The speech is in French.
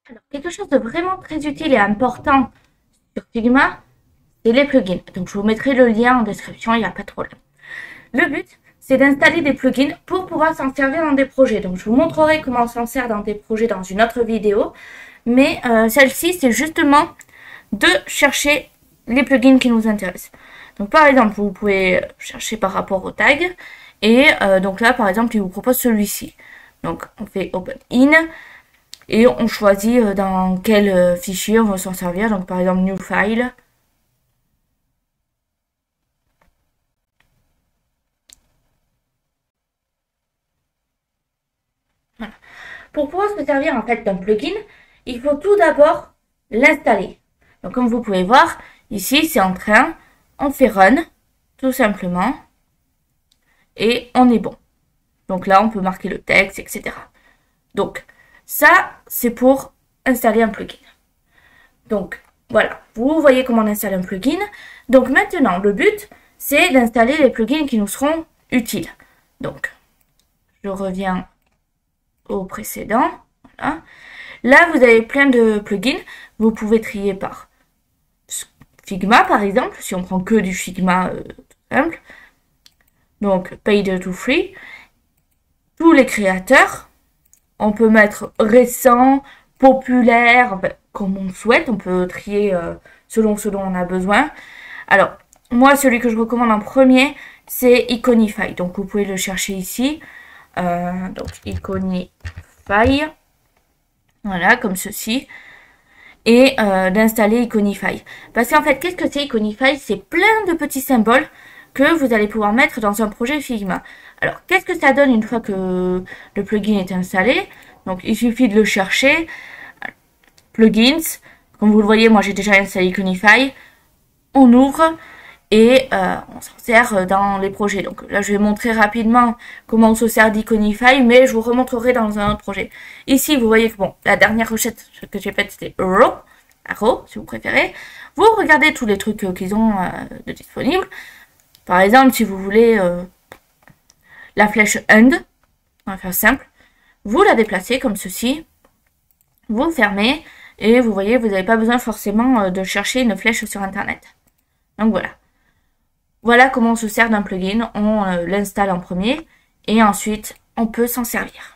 Alors, quelque chose de vraiment très utile et important sur Figma, c'est les plugins. Donc, je vous mettrai le lien en description, il n'y a pas de problème. Le but, c'est d'installer des plugins pour pouvoir s'en servir dans des projets. Donc, je vous montrerai comment on s'en sert dans des projets dans une autre vidéo. Mais celle-ci, c'est justement de chercher les plugins qui nous intéressent. Donc, par exemple, vous pouvez chercher par rapport au tag. Et donc là, par exemple, il vous propose celui-ci. Donc, on fait Open In. Et on choisit dans quel fichier on va s'en servir. Donc, par exemple, New File. Voilà. Pour pouvoir se servir en fait d'un plugin, il faut tout d'abord l'installer. Donc comme vous pouvez voir, ici c'est en train, on fait run, tout simplement, et on est bon. Donc là on peut marquer le texte, etc. Donc ça c'est pour installer un plugin. Donc voilà, vous voyez comment on installe un plugin. Donc maintenant le but c'est d'installer les plugins qui nous seront utiles. Donc je reviens au précédent. Voilà. Là, vous avez plein de plugins. Vous pouvez trier par Figma, par exemple, si on prend que du Figma tout simple. Donc, paid to free. Tous les créateurs. On peut mettre récent, populaire, enfin, comme on souhaite. On peut trier selon ce dont on a besoin. Alors, moi, celui que je recommande en premier, c'est Iconify. Donc, vous pouvez le chercher ici. Donc, Iconify. Voilà, comme ceci. Et d'installer Iconify. Parce qu'en fait, qu'est-ce que c'est Iconify? C'est plein de petits symboles que vous allez pouvoir mettre dans un projet Figma. Alors, qu'est-ce que ça donne une fois que le plugin est installé? Donc, il suffit de le chercher. Plugins. Comme vous le voyez, moi j'ai déjà installé Iconify. On ouvre et on s'en sert dans les projets. Donc là, je vais montrer rapidement comment on se sert d'Iconify, mais je vous remontrerai dans un autre projet. Ici, vous voyez que bon, la dernière recette que j'ai faite, c'était Arrow, si vous préférez. Vous regardez tous les trucs qu'ils ont de disponibles. Par exemple, si vous voulez la flèche End, on va faire simple, vous la déplacez comme ceci, vous fermez, et vous voyez, vous n'avez pas besoin forcément de chercher une flèche sur Internet. Donc voilà. Voilà comment on se sert d'un plugin. On l'installe en premier et ensuite on peut s'en servir.